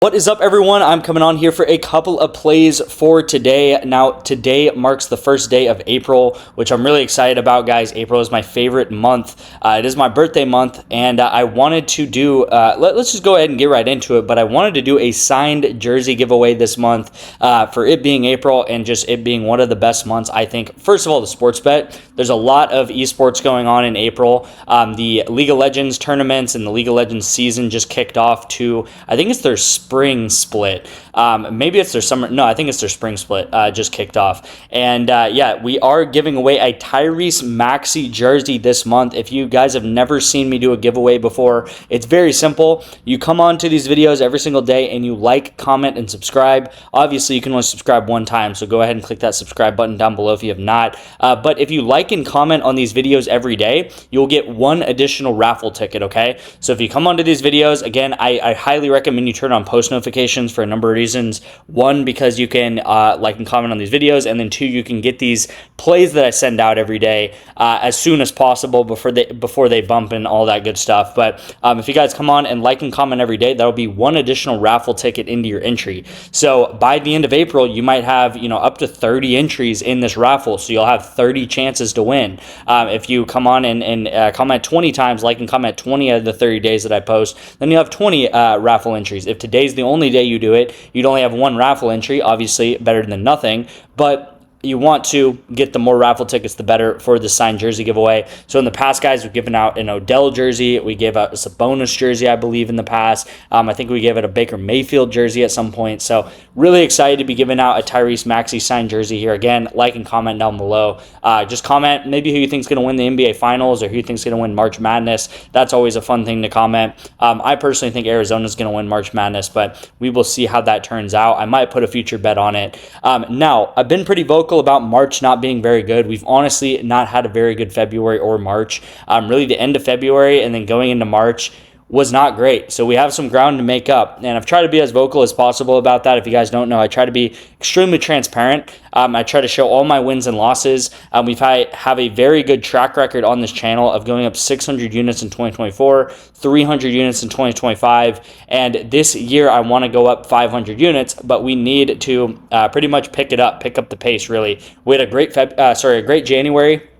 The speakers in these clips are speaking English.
What is up, everyone? I'm coming on here for a couple of plays for today. Now, today marks the first day of April, which I'm really excited about, guys. April is my favorite month. It is my birthday month, and I wanted to do, let's just go ahead and get right into it, but I wanted to do a signed jersey giveaway this month for it being April and just it being one of the best months, I think. First of all, the sports bet. There's a lot of esports going on in April. The League of Legends tournaments and the League of Legends season just kicked off to, I think it's their spring split. Maybe it's their summer. No, I think it's their spring split just kicked off. And yeah, we are giving away a Tyrese Maxey jersey this month. If you guys have never seen me do a giveaway before, it's very simple. You come on to these videos every single day and you like, comment, and subscribe. Obviously, you can only subscribe one time, so go ahead and click that subscribe button down below if you have not. But if you like and comment on these videos every day, you'll get one additional raffle ticket, okay? So if you come onto these videos, again, I highly recommend you turn on post notifications for a number of reasons. One, because you can like and comment on these videos, and then two, you can get these plays that I send out every day as soon as possible before they bump and all that good stuff. But if you guys come on and like and comment every day, that'll be one additional raffle ticket into your entry. So by the end of April, you might have, you know, up to 30 entries in this raffle, so you'll have 30 chances to win. If you come on and comment 20 times, like and comment 20 out of the 30 days that I post, then you'll have 20 raffle entries. If today's the only day you do it, you'd only have one raffle entry. Obviously better than nothing, but you want to get the more raffle tickets, the better for the signed jersey giveaway. So in the past, guys, we've given out an Odell jersey. We gave out a bonus jersey, I believe, in the past. I think we gave out a Baker Mayfield jersey at some point. So really excited to be giving out a Tyrese Maxey signed jersey here. Again, like and comment down below. Just comment maybe who you think is going to win the NBA Finals or who you think is going to win March Madness. That's always a fun thing to comment. I personally think Arizona is going to win March Madness, but we will see how that turns out. I might put a future bet on it. Now, I've been pretty vocal about March not being very good. We've honestly not had a very good February or March. Really, the end of February and then going into March was not great. So we have some ground to make up, and I've tried to be as vocal as possible about that. If you guys don't know, I try to be extremely transparent. I try to show all my wins and losses. Have a very good track record on this channel of going up 600 units in 2024, 300 units in 2025, and this year I want to go up 500 units, but we need to pretty much pick up the pace, really. We had a great January,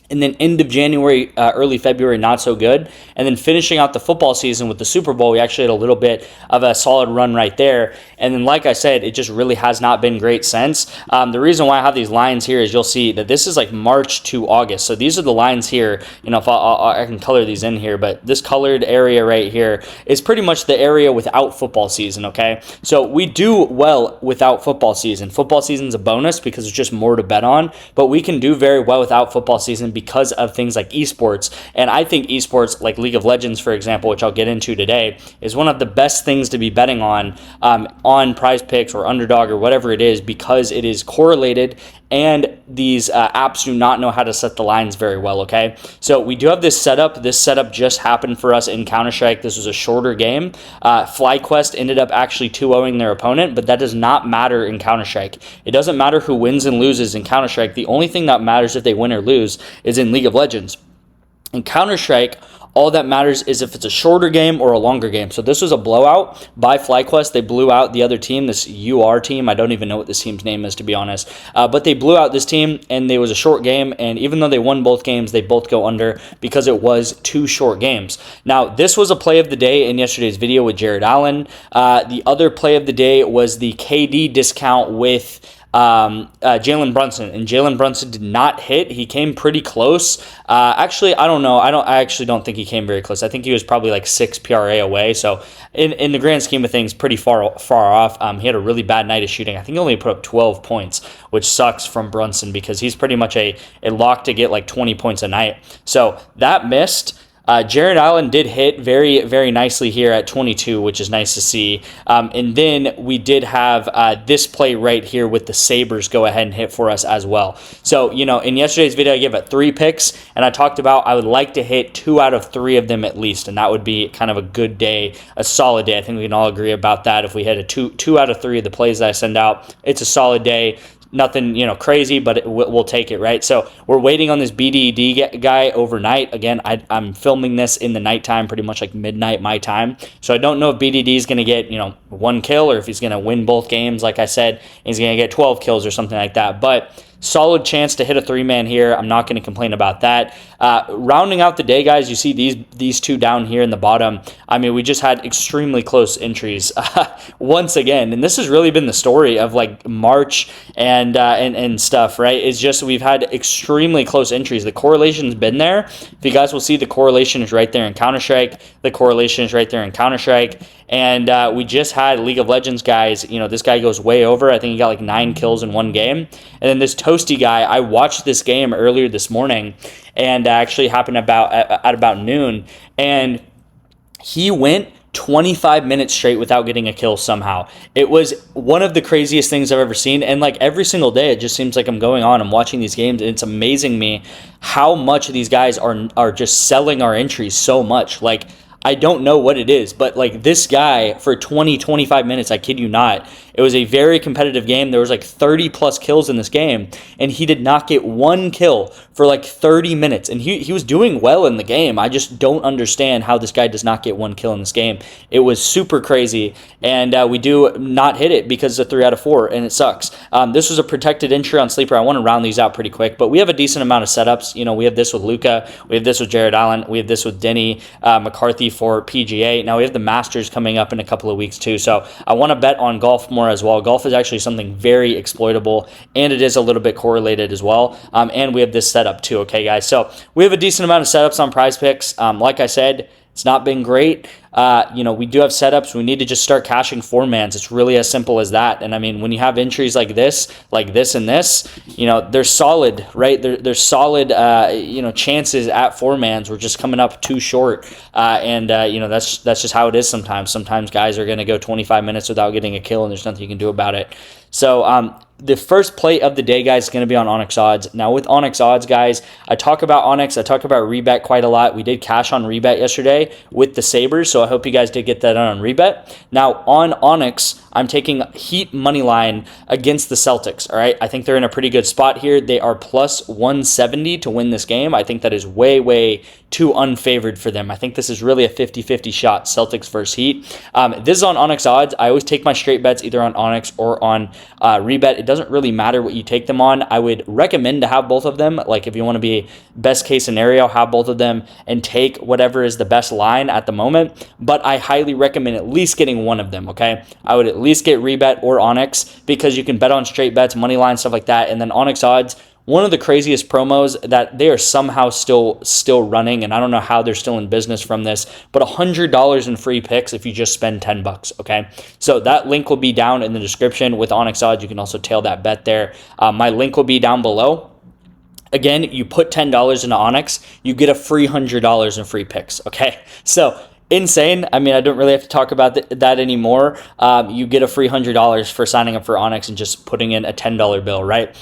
and then end of January, early February, not so good. And then finishing out the football season with the Super Bowl, we actually had a little bit of a solid run right there. And then, like I said, it just really has not been great since. The reason why I have these lines here is you'll see that this is like March to August. So these are the lines here. You know, if I can color these in here, but this colored area right here is pretty much the area without football season, okay? So we do well without football season. Football season's a bonus because it's just more to bet on, but we can do very well without football season because of things like esports. And I think esports, like League of Legends, for example, which I'll get into today, is one of the best things to be betting on PrizePicks or Underdog or whatever it is, because it is correlated, and these apps do not know how to set the lines very well, okay? So we do have this setup. This setup just happened for us in Counter-Strike. This was a shorter game. FlyQuest ended up actually 2-0ing their opponent, but that does not matter in Counter-Strike. It doesn't matter who wins and loses in Counter-Strike. The only thing that matters if they win or lose is in League of Legends. In Counter-Strike, all that matters is if it's a shorter game or a longer game. So this was a blowout by FlyQuest. They blew out the other team, this UR team. I don't even know what this team's name is, to be honest. But they blew out this team, and it was a short game. And even though they won both games, they both go under because it was 2 short games. Now, this was a play of the day in yesterday's video with Jared Allen. The other play of the day was the KD discount with Jalen Brunson, and Jalen Brunson did not hit. He came pretty close. Actually, I don't know. I actually don't think he came very close. I think he was probably like 6 PRA away. So in the grand scheme of things, pretty far off. He had a really bad night of shooting. I think he only put up 12 points, which sucks from Brunson because he's pretty much a lock to get like 20 points a night. So that missed. Jared Allen did hit very, very nicely here at 22, which is nice to see. And then we did have this play right here with the Sabres go ahead and hit for us as well. So, you know, in yesterday's video, I gave it 3 picks, and I talked about I would like to hit 2 out of 3 of them at least, and that would be kind of a good day, a solid day. I think we can all agree about that. If we hit a two out of 3 of the plays that I send out, it's a solid day. nothing, you know, crazy, but we'll take it, right? So we're waiting on this BDD guy overnight. Again, I'm filming this in the nighttime, pretty much like midnight my time. So I don't know if BDD is going to get, you know, 1 kill or if he's going to win both games. Like I said, he's going to get 12 kills or something like that. But solid chance to hit a 3-man here. I'm not going to complain about that. Rounding out the day, guys, you see these two down here in the bottom. I mean, we just had extremely close entries once again, and this has really been the story of like March and stuff, right? It's just we've had extremely close entries. The correlation's been there. If you guys will see, the correlation is right there in Counter-Strike. The correlation is right there in Counter-Strike. And we just had League of Legends guys. You know, this guy goes way over. I think he got like 9 kills in one game. And then this Toasty guy, I watched this game earlier this morning, and actually happened at about noon, and he went 25 minutes straight without getting a kill somehow. It was one of the craziest things I've ever seen, and like every single day it just seems like I'm going on and watching these games, and it's amazing me how much these guys are just selling our entries so much. Like, I don't know what it is, but like this guy for 25 minutes, I kid you not, it was a very competitive game. There was like 30 plus kills in this game, and he did not get 1 kill for like 30 minutes. And he was doing well in the game. I just don't understand how this guy does not get 1 kill in this game. It was super crazy, and we do not hit it because it's a 3 out of 4, and it sucks. This was a protected entry on Sleeper. I want to round these out pretty quick, but we have a decent amount of setups. You know, we have this with Luca, we have this with Jared Allen, we have this with Denny McCarthy for PGA. Now we have the Masters coming up in a couple of weeks too, so I want to bet on golf more as well. Golf is actually something very exploitable, and it is a little bit correlated as well. And we have this setup too, okay, guys? So we have a decent amount of setups on PrizePicks. Like I said, it's not been great. You know, we do have setups. We need to just start cashing 4-mans. It's really as simple as that. And I mean, when you have entries like this, and this, you know, they're solid, right? They're solid, you know, chances at 4-mans. We're just coming up too short. You know, that's just how it is sometimes. Sometimes guys are going to go 25 minutes without getting a kill, and there's nothing you can do about it. So, the first play of the day, guys, is going to be on ONYX odds. Now, with ONYX odds, guys, I talk about ONYX. I talk about REBET quite a lot. We did cash on REBET yesterday with the Sabres, so I hope you guys did get that on REBET. Now, on ONYX, I'm taking Heat money line against the Celtics, all right? I think they're in a pretty good spot here. They are plus 170 to win this game. I think that is way, way too unfavored for them. I think this is really a 50-50 shot, Celtics versus Heat. This is on ONYX odds. I always take my straight bets either on ONYX or on REBET. It doesn't really matter what you take them on. I would recommend to have both of them. Like if you want to be best case scenario, have both of them and take whatever is the best line at the moment. But I highly recommend at least getting one of them, okay? I would at least get REBET or ONYX because you can bet on straight bets, money line, stuff like that. And then ONYX odds, one of the craziest promos that they are somehow still running, and I don't know how they're still in business from this, but $100 in free picks if you just spend $10, okay? So that link will be down in the description with ONYX odds. You can also tail that bet there. My link will be down below. Again, you put $10 into ONYX, you get a free $100 in free picks, okay? So insane. I mean, I don't really have to talk about that anymore. You get a free $100 for signing up for ONYX and just putting in a $10 bill, right?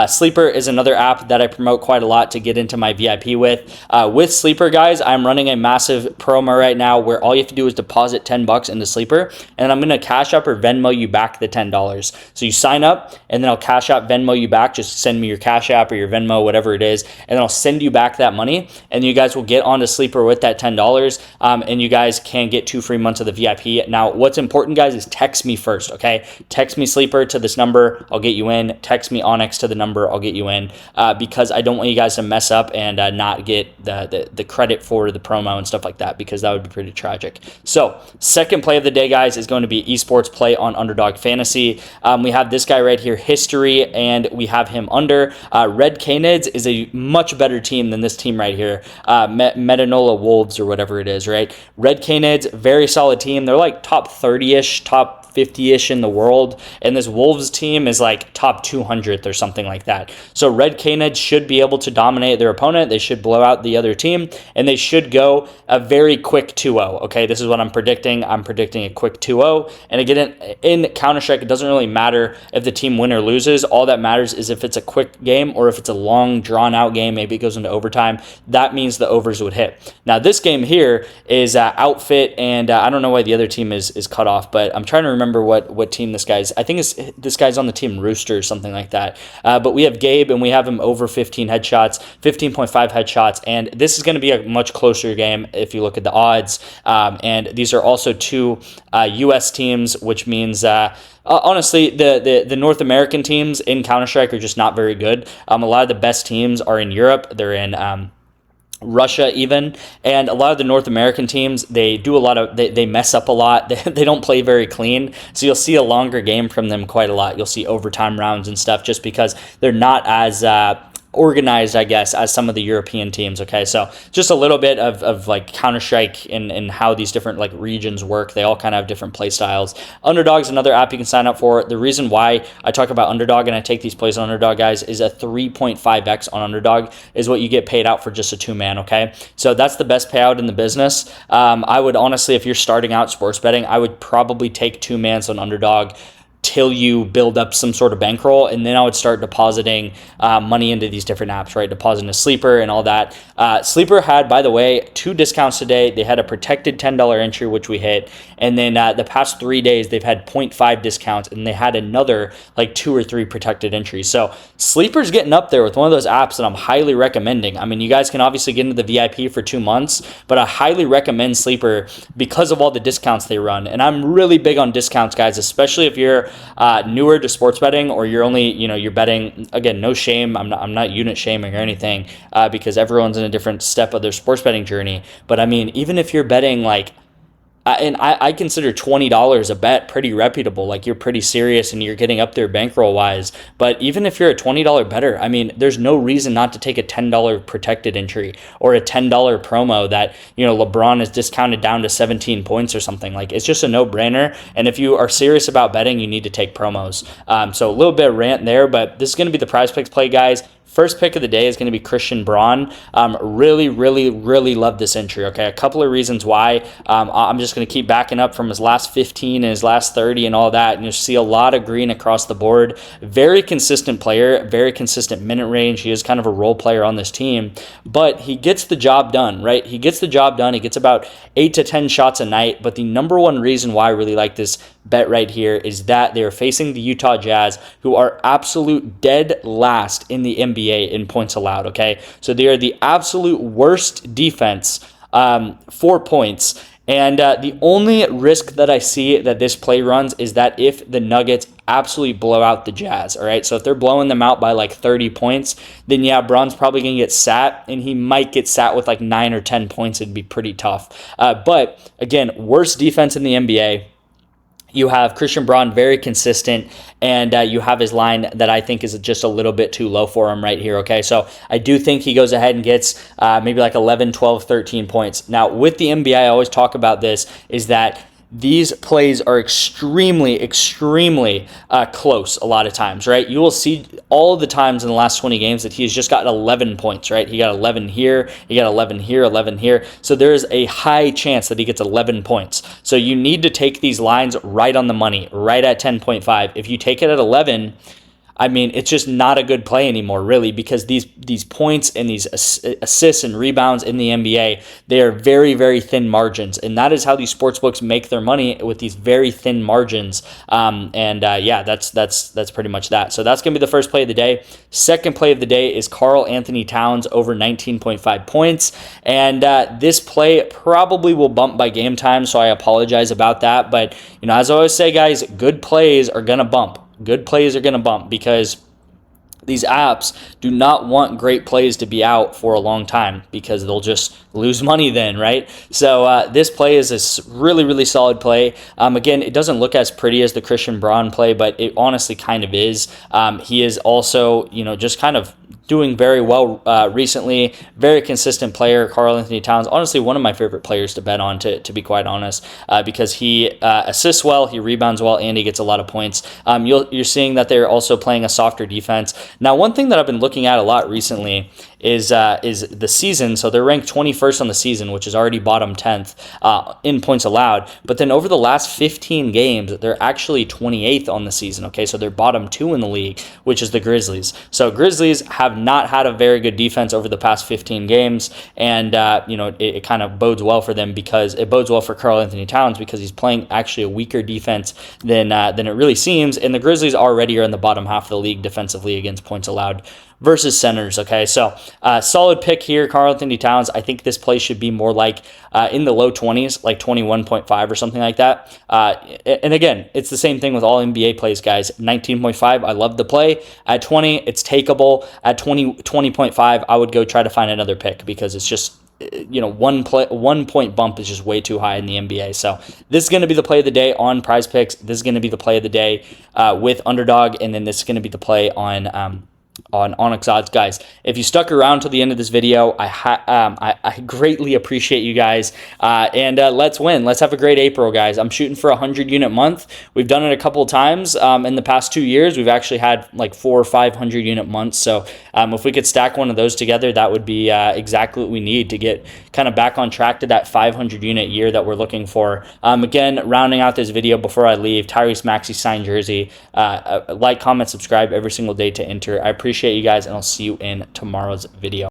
Sleeper is another app that I promote quite a lot to get into my VIP with. With Sleeper, guys, I'm running a massive promo right now where all you have to do is deposit $10 into Sleeper, and I'm going to Cash App or Venmo you back the $10. So you sign up, and then I'll Cash App, Venmo you back. Just send me your Cash App or your Venmo, whatever it is, and then I'll send you back that money, and you guys will get onto Sleeper with that $10. And you guys can get 2 free months of the VIP. Now, what's important, guys, is text me first, okay? Text me Sleeper to this number, I'll get you in. Text me ONYX to the number, I'll get you in, because I don't want you guys to mess up and not get the credit for the promo and stuff like that, because that would be pretty tragic. So, second play of the day, guys, is going to be eSports play on Underdog Fantasy. We have this guy right here, History, and we have him under. Red Canids is a much better team than this team right here, Metanola Wolves or whatever it is, right? Red Canids, very solid team. They're like top 30-ish, top 50-ish in the world, and this Wolves team is like top 200th or something like that. So Red Canids should be able to dominate their opponent. They should blow out the other team, and they should go a very quick 2-0. Okay, this is what I'm predicting. I'm predicting a quick 2-0. And again, in Counter-Strike, it doesn't really matter if the team wins or loses. All that matters is if it's a quick game or if it's a long, drawn-out game. Maybe it goes into overtime. That means the overs would hit. Now, this game here is Outfit, and I don't know why the other team is cut off, but I'm trying to remember remember what team this guy's. I think this guy's on the team Rooster or something like that. But we have Gabe, and we have him over 15 headshots, 15.5 headshots, and this is going to be a much closer game if you look at the odds. And these are also two U.S. teams, which means honestly, the North American teams in Counter-Strike are just not very good. A lot of the best teams are in Europe. They're in Russia even, and a lot of the North American teams, they do a lot of, they mess up a lot. They don't play very clean, so you'll see a longer game from them quite a lot. You'll see overtime rounds and stuff just because they're not as organized, I guess, as some of the European teams. Okay, so just a little bit of like Counter-Strike and how these different like regions work. They all kind of have different play styles. Underdog's another app you can sign up for. The reason why I talk about Underdog and I take these plays on Underdog, guys, is a 3.5x on Underdog is what you get paid out for just a 2-man. Okay, so that's the best payout in the business. I would honestly, if you're starting out sports betting, I would probably take 2-mans on Underdog till you build up some sort of bankroll, and then I would start depositing money into these different apps, right? Depositing a Sleeper and all that. Sleeper had, by the way, 2 discounts today. They had a protected $10 entry, which we hit, and then the past 3 days, they've had 0.5 discounts, and they had another like 2 or 3 protected entries. So Sleeper's getting up there with one of those apps that I'm highly recommending. I mean, you guys can obviously get into the VIP for 2 months, but I highly recommend Sleeper because of all the discounts they run. And I'm really big on discounts, guys, especially if you're newer to sports betting, or you're only, you're betting. Again, no shame. I'm not unit shaming or anything, because everyone's in a different step of their sports betting journey. But I mean, even if you're betting like, and I consider $20 a bet pretty reputable. Like, you're pretty serious and you're getting up there bankroll wise. But even if you're a $20 bettor, I mean, there's no reason not to take a $10 protected entry or a $10 promo that, LeBron is discounted down to 17 points or something. Like, it's just a no-brainer. And if you are serious about betting, you need to take promos. So a little bit of rant there, but this is going to be the PrizePicks play, guys. First pick of the day is going to be Christian Braun. Really, really, really love this entry. Okay, a couple of reasons why. I'm just going to keep backing up from his last 15 and his last 30 and all that, and you'll see a lot of green across the board. Very consistent player, very consistent minute range. He is kind of a role player on this team, but he gets the job done, right? He gets the job done. He gets about 8 to 10 shots a night, but the number one reason why I really like this bet right here is that they are facing the Utah Jazz, who are absolute dead last in the NBA in points allowed. Okay, so they are the absolute worst defense for points, and the only risk that I see that this play runs is that if the Nuggets absolutely blow out the Jazz, all right, so if they're blowing them out by like 30 points, then yeah, Braun's probably gonna get sat, and he might get sat with like 9 or 10 points. It'd be pretty tough. But again, worst defense in the NBA. You have Christian Braun, very consistent, and you have his line that I think is just a little bit too low for him right here, okay? So I do think he goes ahead and gets maybe like 11, 12, 13 points. Now, with the NBA, I always talk about this, is that these plays are extremely, extremely close a lot of times, right? You will see all the times in the last 20 games that he's just got 11 points, right? He got 11 here, he got 11 here, 11 here. So there's a high chance that he gets 11 points. So you need to take these lines right on the money, right at 10.5. If you take it at 11, I mean, it's just not a good play anymore, really, because these points and these assists and rebounds in the NBA, they are very, very thin margins, and that is how these sportsbooks make their money, with these very thin margins. Yeah, that's pretty much that. So that's gonna be the first play of the day. Second play of the day is Karl Anthony Towns over 19.5 points, and this play probably will bump by game time, so I apologize about that. But as I always say, guys, good plays are gonna bump. Good plays are going to bump, because these apps do not want great plays to be out for a long time, because they'll just lose money then, right? So this play is a really, really solid play. Again, it doesn't look as pretty as the Christian Braun play, but it honestly kind of is. He is also, just kind of doing very well recently. Very consistent player, Karl Anthony Towns. Honestly, one of my favorite players to bet on, to be quite honest, because he assists well, he rebounds well, and he gets a lot of points. You're seeing that they're also playing a softer defense. Now, one thing that I've been looking at a lot recently is the season. So they're ranked 21st on the season, which is already bottom 10th in points allowed. But then over the last 15 games, they're actually 28th on the season. Okay, so they're bottom 2 in the league, which is the Grizzlies. So Grizzlies have not had a very good defense over the past 15 games, and it kind of bodes well for them, because it bodes well for Karl Anthony Towns, because he's playing actually a weaker defense than it really seems. And the Grizzlies already are in the bottom half of the league defensively against points allowed versus centers. Okay, so solid pick here, Karl Anthony Towns. I think this play should be more like in the low 20s, like 21.5 or something like that. And again, it's the same thing with all NBA plays, guys. 19.5, I love the play. At 20, it's takeable. At 20.5, I would go try to find another pick, because it's just, 1 point bump is just way too high in the NBA. So this is going to be the play of the day on PrizePicks. This is going to be the play of the day with Underdog, and then this is going to be the play on ONYX odds. Guys, if you stuck around till the end of this video, I greatly appreciate you guys, and let's win. Let's have a great April, guys. I'm shooting for a 100-unit month. We've done it a couple of times in the past 2 years. We've actually had like 400 or 500-unit months, so if we could stack one of those together, that would be exactly what we need to get kind of back on track to that 500-unit year that we're looking for. Again, rounding out this video before I leave, Tyrese Maxey signed jersey. Like, comment, subscribe every single day to enter. I appreciate you guys, and I'll see you in tomorrow's video.